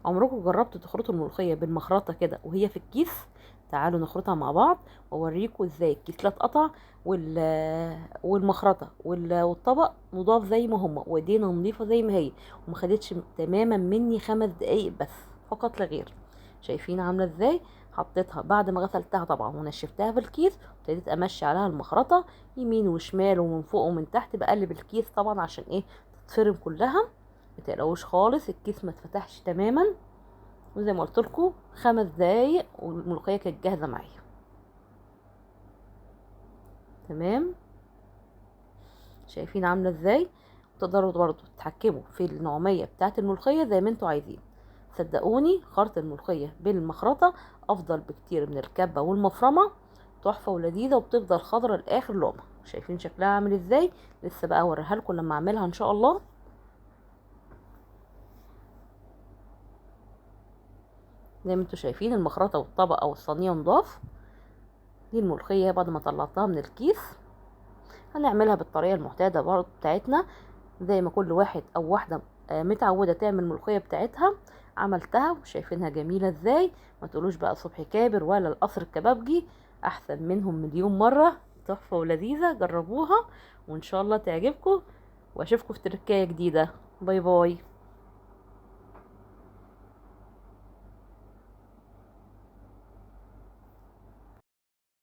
عمركم جربتوا تخرطوا الملوخية بالمخرطة كده وهي في الكيس؟ تعالوا نخرطها مع بعض واوريكم ازاي الكيس لا اتقطع، والمخرطة والطبق نضاف زي ما هما، وايدينا نضيفة زي ما هي، وما خدتش تماما مني 5 دقايق بس فقط لا غير. شايفين عاملة ازاي؟ حطيتها بعد ما غسلتها طبعا ونشفتها في الكيس، ابتديت امشي عليها المخرطة يمين وشمال ومن فوق ومن تحت، بقلب الكيس طبعا عشان ايه؟ تتفرم كلها. متقلقوش خالص، الكيس ما اتفتحش تماما، وزي ما قلت لكم 5 دقايق والملوخيه كانت جاهزه معايا. تمام. شايفين عامله ازاي؟ تقدروا برضو تتحكموا في النوعيه بتاعه الملوخيه زي ما انتوا عايزين. صدقوني خرط الملوخيه بالمخرطه افضل بكتير من الكبه والمفرمه، تحفه ولذيذه وبتفضل خضره لاخر لقمه. شايفين شكلها عامل ازاي؟ لسه بقى اوريها لكم لما اعملها ان شاء الله. زي ما انتوا شايفين المخرطه والطبق او الصينيه نضاف. دي الملوخيه بعد ما طلعتها من الكيس. هنعملها بالطريقه المعتاده برضه بتاعتنا، زي ما كل واحد او واحده متعوده تعمل الملوخيه بتاعتها. عملتها وشايفينها جميله ازاي. ما تقولوش بقى صبحي كابر ولا القصر الكبابجي، احسن منهم مليون مره. تحفه ولذيذه، جربوها وان شاء الله تعجبكم، واشوفكم في تركايه جديده. باي باي.